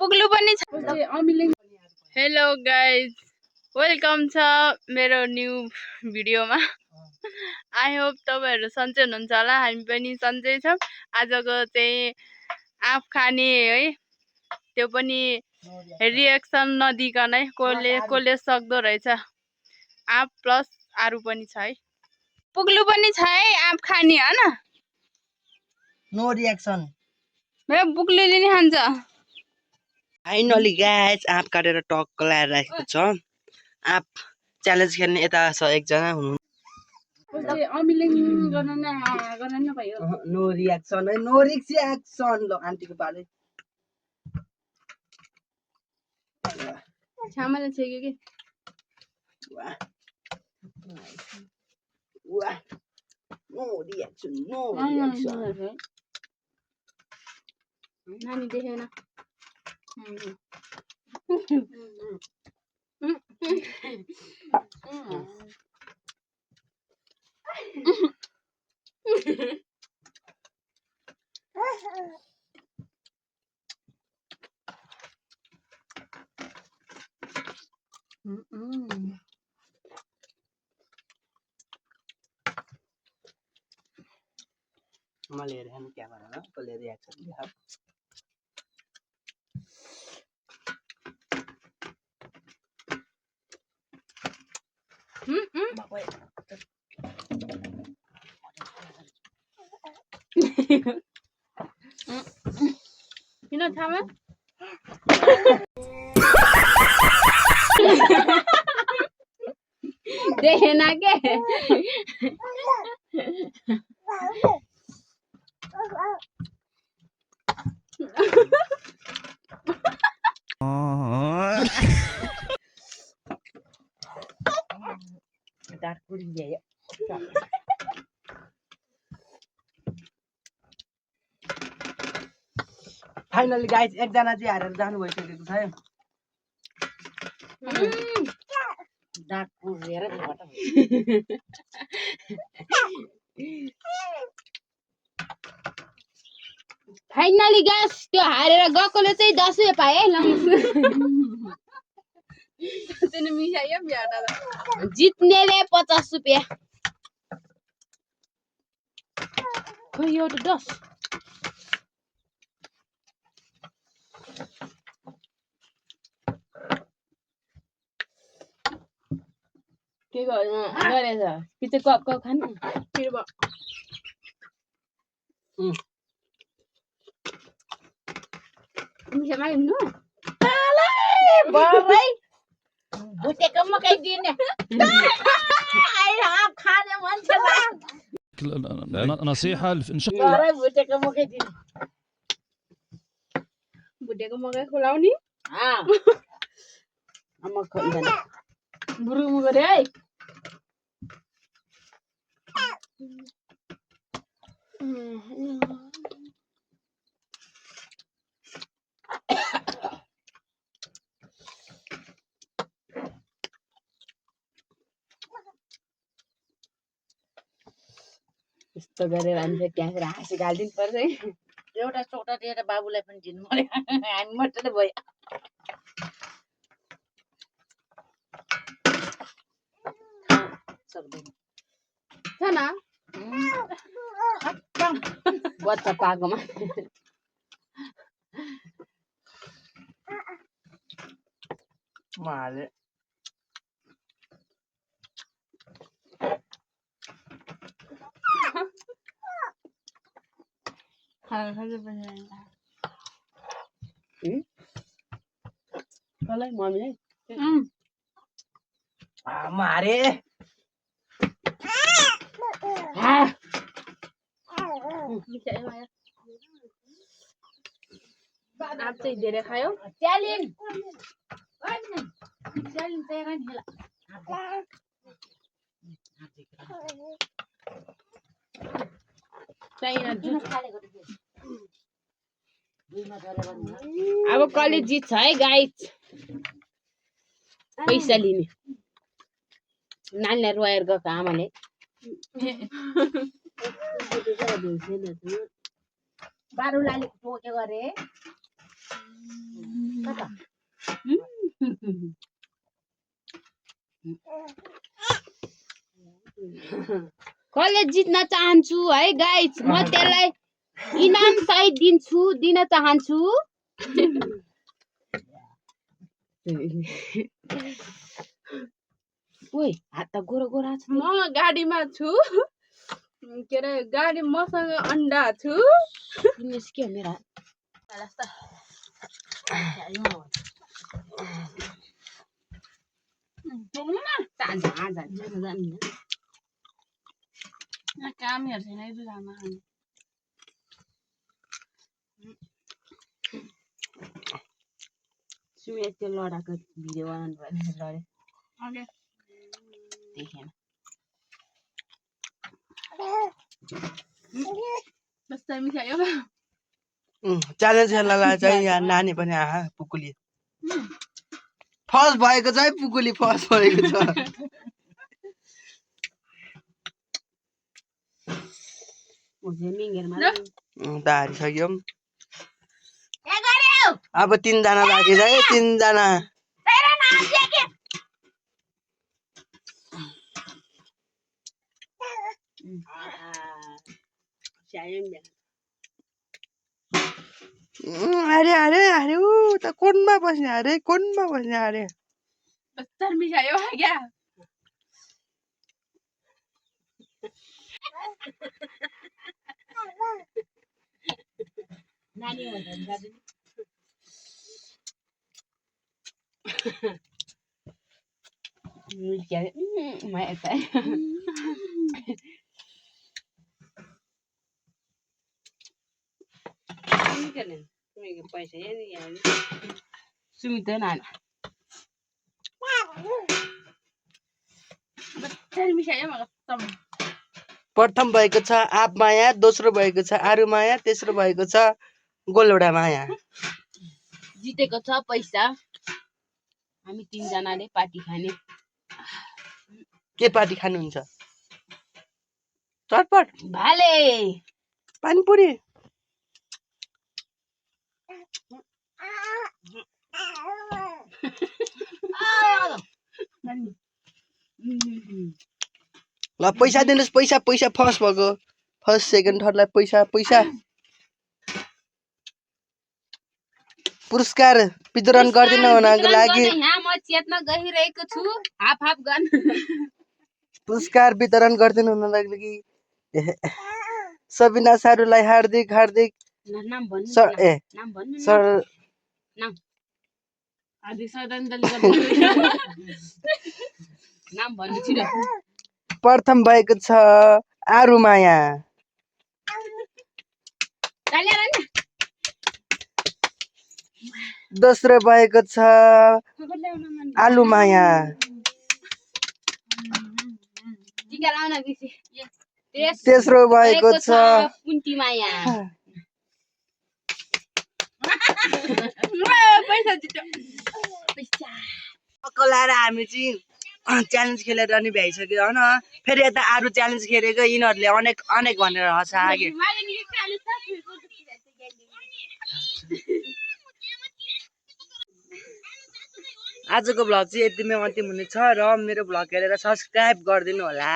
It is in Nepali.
पुग्लु पनि छ। हेलो गाइज, वेलकम छ मेरो न्यू भिडियोमा। आई होप तपाईहरु सन्चै हुनुहुन्छ होला, हामी पनि सन्चै छौं। आजको चाहिँ आँप खाने है, त्यो पनि रिएक्सन नदिकनै कोले सक्दो रहेछ। आँप प्लस आरु पनि छ है, पुग्लु पनि छ है आँप खाने हैन। No reaction. मेरो पुग्लुले नि खान्छ। फाइनली गाइस आँप काटेर टक्क लाएर राखेको छ। आँप च्यालेन्ज खेल्ने यता छ एकजना हुनु। नो रिएक्सन है, नो रिएक्सन। ल आन्टीको पाले छामाले छेक्यो कि वाह वाह, नो रिएक्सन, नो रिएक्सन। नानी देखेन। मैले हेरेँ नि क्यामेरामा कसले रिएक्सन दियो। किन छामा देखेन के फाइनली गाइस एकजना चाहिँ हारेर जानु भइसकेको छ है। फाइनली गाइस त्यो हारेर गएकोले चाहिँ 10 रुपैयाँ पाए है। तिनी मिसायो ब्याटा जित्नेले 50 रुपैयाँ। खै यो त 10 के गरेछ कि चाहिँ कप खानु फिर भयो। मिसा माग्नु बाबै भुटेको मकै दिने आइरा आँप खाने मान्छेलाई نصيحة बाबै भुटेको मकै दिने। भुटेको मकै खुलाउने आमा खोल्दैन बुरुमु गरे है। यस्तो गरेर हामी त्यहाँतिर हाँसी हालिदिनु पर्छ है। एउटा चौटा दिएर बाबुलाई पनि दिनु पर्यो। हामी मात्रै भयो। सक्दैन छ न बच्चा पाएकोमा उहाँले कसलाई मम्मीलाई मारे आप चाहिँ धेरै खायो। च्यालिन च्यालिन चाहिँ नि हेला चाहिन जुस अब कसले जित्छ है गाइस। पैसा लिने नानीलाई रोएर गएको आमाले बारुलाले ठोके गरे कसले जित्न चाहन्छु है गाइस म त्यसलाई इनाम सहित दिन चाहन्छु ओइ हात त गोरो गोरा छ म गाडीमा छु के अरे गाडी मसँग अन्डा छु निस्क्यो मेरो काम हेर्छ नै दुधामा सुमे त्यो लडाको भिडियो बनाउनु पर्यो लडे ओके देखेन बस्दै मिसायो च्यालेन्ज खेल्नलाई चाहिँ यहाँ नानी पनि आहा पुकुली फर्स्ट भएको चाहिँ पुकुली फर्स्ट भएको छ त हारिसक्यो अब 3 जना बाँकी छ है 3 जना अरे अरे अरे ऊ त कोनमा बस्ने अरे कोनमा बस्ने अरे बस्दै मिसायो क्या नानी पैसा सुमित नाना बस्दै मिसायो कसम प्रथम भएको छ आप माया दोस्रो भएको छ आरु माया तेस्रो भएको छ गोलौडा माया जितेको छ पैसा हामी 3 जनाले पार्टी खाने के पार्टी खानुहुन्छ चटपट भाले पानीपुरी ल पैसा दिनुस् पैसा पैसा फर्स्ट भएको फर्स्ट सेकेन्ड थर्डलाई पैसा पैसा पुरस्कार वितरण गर्दिन हुनको लागि यहाँ म चेतना गइरहेको छु हाफ हाफ गन पुरस्कार वितरण गर्दिन हुनको लागि सबिना सारुलाई हार्दिक हार्दिक नाम भन्नु नाम भन्नु सर नाम आदि सदन नाम भन्नु छिटो प्रथम भएको छ आरु माया दोस्रो भएको छ आलु माया तेस्रो भएको छ कुन्ती माया पैसा जित्यो लाएर हामी चाहिँ च्यालेन्ज खेलेर नि भ्याइसक्यो होइन फेरि यता अरू च्यालेन्ज खेलेको यिनीहरूले अनेक अनेक भनेर हँसा आगे आजको भ्लग चाहिँ यतिमै अन्तिम हुनेछ र मेरो भ्लग हेरेर सब्सक्राइब गरिदिनु होला।